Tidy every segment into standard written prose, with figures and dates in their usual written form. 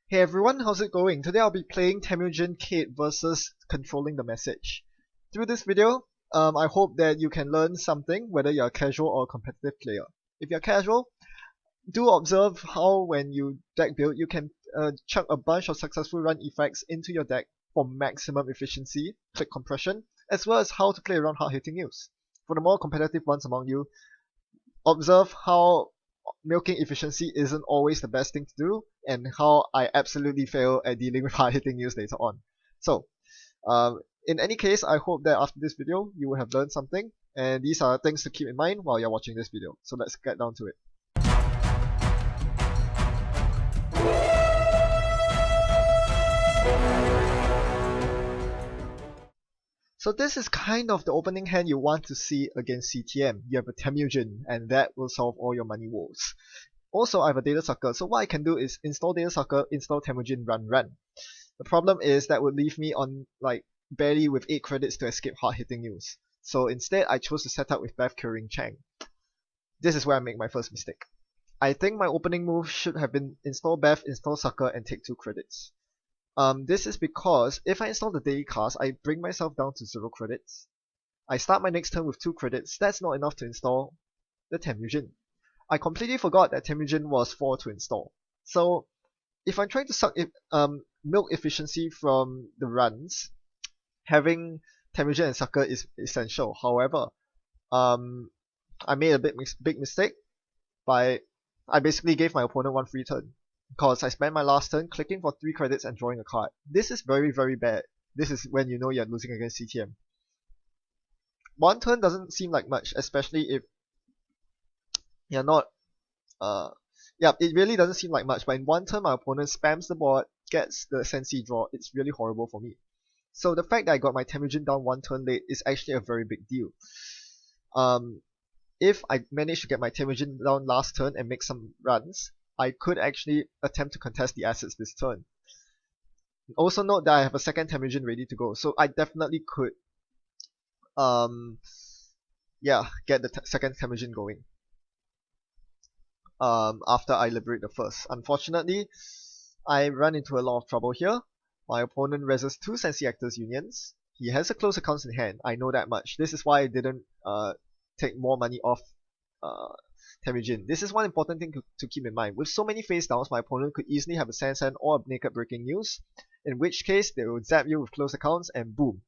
Hey everyone, how's it going? Today I'll be playing Temujin Kate versus Controlling the Message. Through this video, I hope that you can learn something, whether you're a casual or a competitive player. If you're casual, do observe how when you deck build, you can chuck a bunch of successful run effects into your deck for maximum efficiency, click compression, as well as how to play around hard-hitting news. For the more competitive ones among you, observe how milking efficiency isn't always the best thing to do, and how I absolutely fail at dealing with hard hitting news later on. So, in any case, I hope that after this video you will have learned something, and these are things to keep in mind while you're watching this video. So let's get down to it. So this is kind of the opening hand you want to see against CTM. You have a Temujin, and that will solve all your money woes. Also, I have a data sucker, so what I can do is install data sucker, install Temujin, run. The problem is that would leave me on barely with 8 credits to escape hard hitting news. So instead, I chose to set up with Beth curing Chang. This is where I make my first mistake. I think my opening move should have been install Beth, install sucker, and take 2 credits. This is because if I install the daily cast, I bring myself down to 0 credits. I start my next turn with 2 credits. That's not enough to install the Temujin. I completely forgot that Temujin was 4 to install. So if I'm trying to suck milk efficiency from the runs, having Temujin and Sucker is essential. However, I made a big mistake by I basically gave my opponent 1 free turn because I spent my last turn clicking for 3 credits and drawing a card. This is very, very bad. This is when you know you're losing against CTM. 1 turn doesn't seem like much, especially if you're not it really doesn't seem like much, but in 1 turn my opponent spams the board, gets the Sensi draw. It's really horrible for me. So the fact that I got my Temujin down 1 turn late is actually a very big deal. If I manage to get my Temujin down last turn and make some runs, I could actually attempt to contest the assets this turn. Also note that I have a second Temujin ready to go, so I definitely could get the second Temujin going after I liberate the first. Unfortunately, I run into a lot of trouble here. My opponent reses 2 Sensi Actors Unions. He has a close accounts in hand, I know that much. This is why I didn't take more money off Temujin. This is one important thing to keep in mind. With so many face downs, my opponent could easily have a Sansan or a Naked Breaking News, in which case they will zap you with close accounts and boom,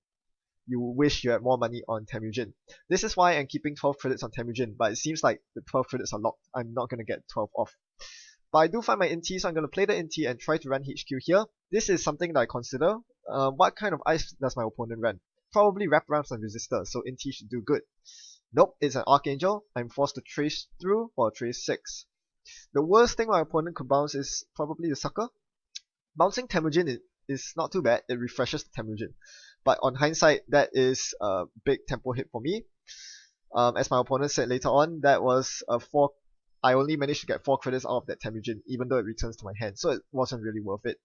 you wish you had more money on Temujin. This is why I'm keeping 12 credits on Temujin, but it seems like the 12 credits are locked. I'm not going to get 12 off. But I do find my NT, so I'm going to play the NT and try to run HQ here. This is something that I consider. What kind of ice does my opponent run? Probably wraparounds and resistors, so NT should do good. Nope, it's an Archangel. I'm forced to trace through or trace 6. The worst thing my opponent could bounce is probably the Sucker. Bouncing Temujin is not too bad. It refreshes the Temujin. But on hindsight, that is a big tempo hit for me. As my opponent said later on, that was a 4. I only managed to get 4 credits out of that Temujin, even though it returns to my hand, so it wasn't really worth it.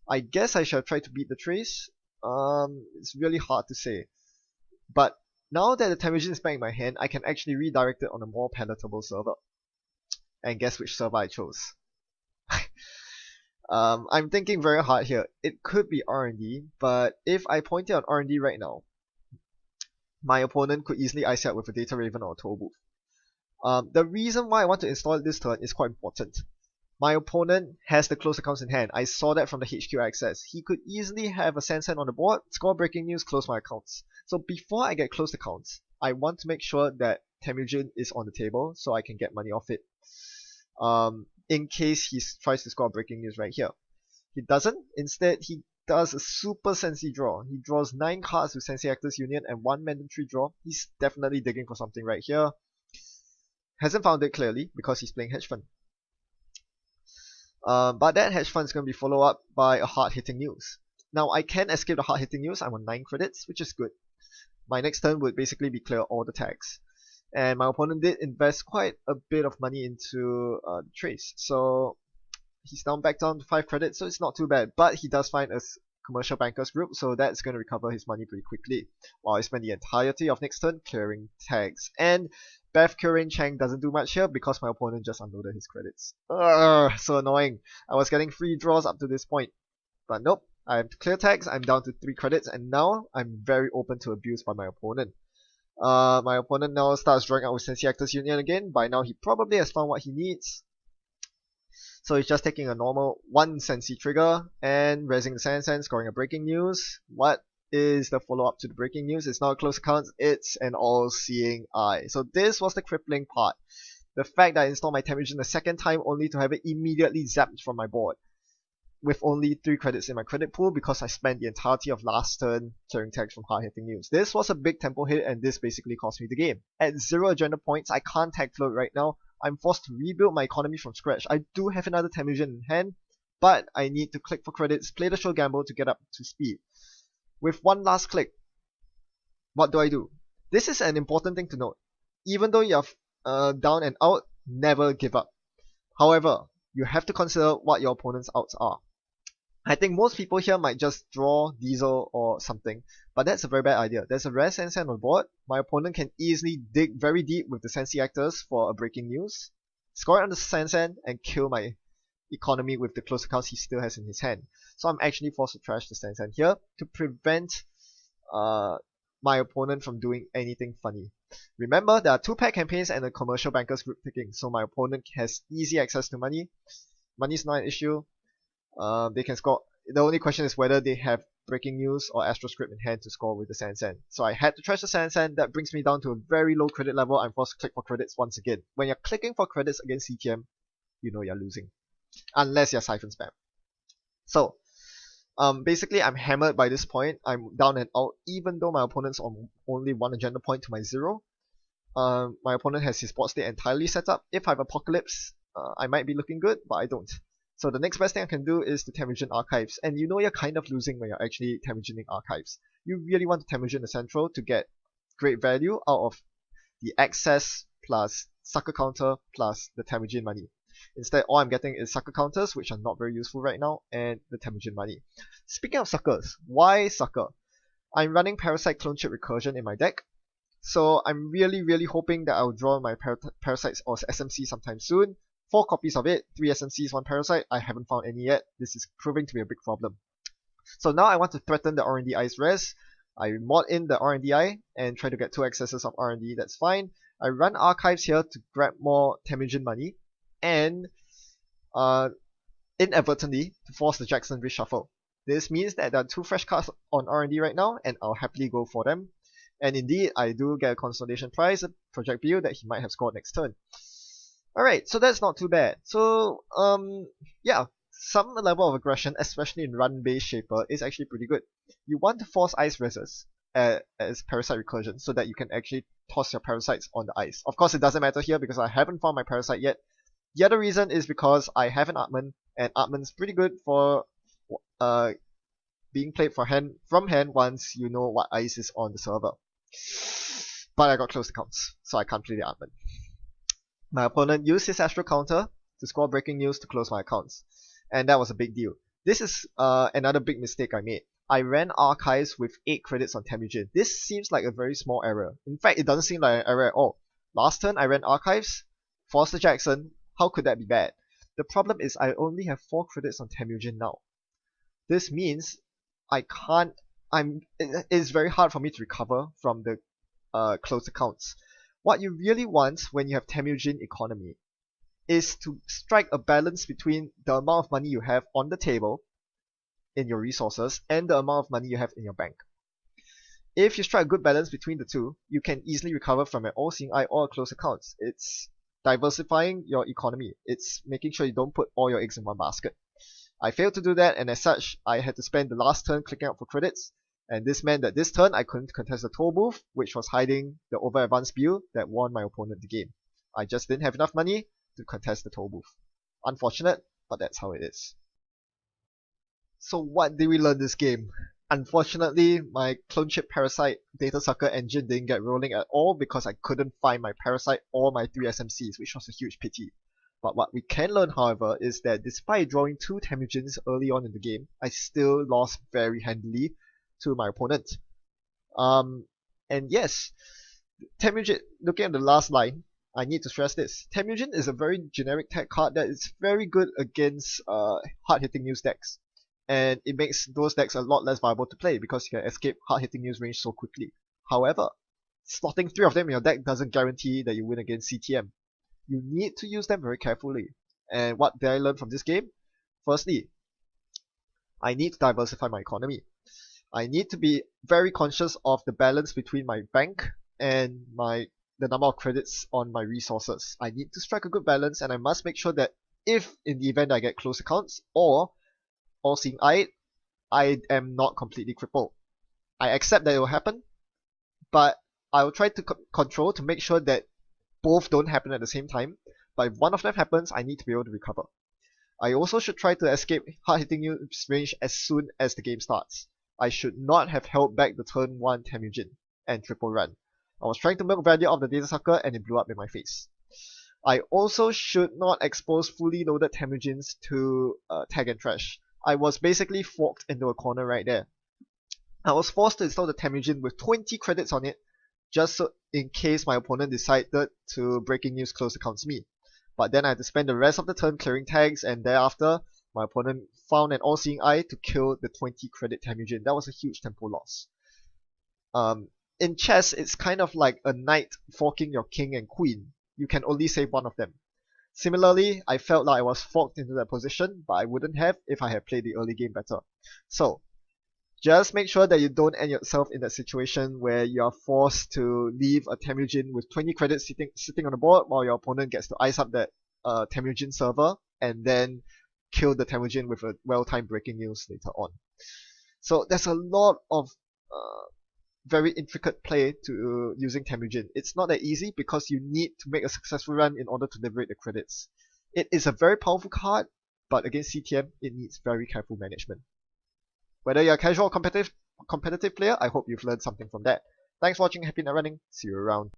I guess I should have tried to beat the trace. It's really hard to say. But now that the Temujin is back in my hand, I can actually redirect it on a more palatable server. And guess which server I chose? I'm thinking very hard here. It could be R&D, but if I point it on R&D right now, my opponent could easily ice out with a Data Raven or a Toll Booth. The reason why I want to install it this turn is quite important. My opponent has the close accounts in hand. I saw that from the HQ access. He could easily have a Sansan on the board, score breaking news, close my accounts. So before I get closed accounts, I want to make sure that Temujin is on the table so I can get money off it. In case he tries to score breaking news right here. He doesn't. Instead, he does a super Sensi draw. He draws 9 cards with Sensi Actors Union and 1 mandatory draw. He's definitely digging for something right here. Hasn't found it clearly because he's playing hedge fund. But that hedge fund is going to be followed up by a hard hitting news. Now I can escape the hard hitting news. I'm on 9 credits, which is good. My next turn would basically be clear all the tags. And my opponent did invest quite a bit of money into the trace. So he's back down to 5 credits, so it's not too bad. But he does find a commercial bankers group, so that's going to recover his money pretty quickly. While I spend the entirety of next turn clearing tags. And Bev Kyurem Chang doesn't do much here because my opponent just unloaded his credits. So annoying. I was getting free draws up to this point. But nope, I have to clear tags, I'm down to 3 credits, and now I'm very open to abuse by my opponent. My opponent now starts drawing out with Sensei Actors Union again. By now he probably has found what he needs. So he's just taking a normal 1 Sensei trigger and raising the Sansan, scoring a breaking news. What is the follow-up to the breaking news? It's not a close account, it's an all-seeing eye. So this was the crippling part. The fact that I installed my Temujin the second time only to have it immediately zapped from my board, with only 3 credits in my credit pool because I spent the entirety of last turn clearing tags from hard-hitting news. This was a big tempo hit and this basically cost me the game. At 0 agenda points, I can't tag float right now. I'm forced to rebuild my economy from scratch. I do have another Temujin in hand, but I need to click for credits, play the show gamble to get up to speed. With one last click, what do? This is an important thing to note. Even though you're down and out, never give up. However, you have to consider what your opponent's outs are. I think most people here might just draw Diesel or something, but that's a very bad idea. There's a rare Sansan on board. My opponent can easily dig very deep with the Sensei Actors for a breaking news, score it on the Sansan, and kill my economy with the close accounts he still has in his hand. So I'm actually forced to trash the Sansan here to prevent my opponent from doing anything funny. Remember, there are 2-pack campaigns and a commercial bankers group picking, so my opponent has easy access to money. Money's not an issue. They can score. The only question is whether they have breaking news or Astro Script in hand to score with the Sansan. So I had to trash the Sansan. That brings me down to a very low credit level. I'm forced to click for credits once again. When you're clicking for credits against CTM, you know you're losing, unless you're Siphon Spam. So basically I'm hammered by this point. I'm down and out even though my opponent's on only 1 agenda point to my 0. My opponent has his board state entirely set up. If I have Apocalypse, I might be looking good, but I don't. So the next best thing I can do is to Temujin Archives, and you know you're kind of losing when you're actually Temujining Archives. You really want to Temujin the Central to get great value out of the access plus sucker counter plus the Temujin money. Instead, all I'm getting is sucker counters, which are not very useful right now, and the Temujin money. Speaking of suckers, why sucker? I'm running Parasite Clone Chip Recursion in my deck, so I'm really hoping that I'll draw my Parasites or SMC sometime soon. 4 copies of it, 3 SMCs, 1 Parasite. I haven't found any yet. This is proving to be a big problem. So now I want to threaten the R&D Ice res. I mod in the R&D I and try to get 2 accesses of R&D, that's fine. I run Archives here to grab more Temujin money, and inadvertently to force the Jackson reshuffle. This means that there are 2 fresh cards on R&D right now, and I'll happily go for them. And indeed, I do get a consolidation prize, a project build that he might have scored next turn. Alright, so that's not too bad. So, yeah, some level of aggression, especially in run-based Shaper, is actually pretty good. You want to force ice reses as Parasite Recursion so that you can actually toss your Parasites on the ice. Of course, it doesn't matter here because I haven't found my Parasite yet. The other reason is because I have an Atman, and Atman's pretty good for being played from hand once you know what ice is on the server. But I got closed accounts, so I can't play the Atman. My opponent used his Astro counter to score breaking news to close my accounts, and that was a big deal. This is another big mistake I made. I ran Archives with 8 credits on Temujin. This seems like a very small error. In fact, it doesn't seem like an error at all. Last turn I ran Archives, forced the Jackson. How could that be bad? The problem is I only have 4 credits on Temujin now. This means it's very hard for me to recover from the closed accounts. What you really want when you have Temujin economy is to strike a balance between the amount of money you have on the table in your resources and the amount of money you have in your bank. If you strike a good balance between the two, you can easily recover from an all-seeing eye or a closed accounts. It's diversifying your economy. It's making sure you don't put all your eggs in one basket. I failed to do that, and as such, I had to spend the last turn clicking out for credits. And this meant that this turn I couldn't contest the toll booth, which was hiding the over advanced build that won my opponent the game. I just didn't have enough money to contest the toll booth. Unfortunate, but that's how it is. So what did we learn this game? Unfortunately, my Clone Chip Parasite Data Sucker engine didn't get rolling at all because I couldn't find my Parasite or my 3 SMCs, which was a huge pity. But what we can learn, however, is that despite drawing 2 Temujins early on in the game, I still lost very handily to my opponent. And yes, Temujin, looking at the last line, I need to stress this. Temujin is a very generic tech card that is very good against hard-hitting news decks. And it makes those decks a lot less viable to play because you can escape hard-hitting news range so quickly. However, slotting 3 of them in your deck doesn't guarantee that you win against CTM. You need to use them very carefully. And what did I learn from this game? Firstly, I need to diversify my economy. I need to be very conscious of the balance between my bank and the number of credits on my resources. I need to strike a good balance, and I must make sure that if in the event I get close accounts or all-seeing eye, I am not completely crippled. I accept that it will happen, but I will try to control to make sure that both don't happen at the same time. But if one of them happens, I need to be able to recover. I also should try to escape hard-hitting news range as soon as the game starts. I should not have held back the turn 1 Temujin and triple run. I was trying to milk value of the data sucker and it blew up in my face. I also should not expose fully loaded Temujins to tag and trash. I was basically forked into a corner right there. I was forced to install the Temujin with 20 credits on it just so in case my opponent decided to breaking news close accounts me. But then I had to spend the rest of the turn clearing tags, and thereafter my opponent found an all-seeing eye to kill the 20 credit Temujin. That was a huge tempo loss. In chess, it's kind of like a knight forking your king and queen. You can only save one of them. Similarly, I felt like I was forked into that position, but I wouldn't have if I had played the early game better. So, just make sure that you don't end yourself in that situation where you are forced to leave a Temujin with 20 credits sitting on the board while your opponent gets to ice up that Temujin server and then kill the Temujin with a well-timed breaking news later on. So there's a lot of very intricate play to using Temujin. It's not that easy because you need to make a successful run in order to liberate the credits. It is a very powerful card, but against CTM, it needs very careful management. Whether you're a casual or competitive player, I hope you've learned something from that. Thanks for watching, happy net running, see you around.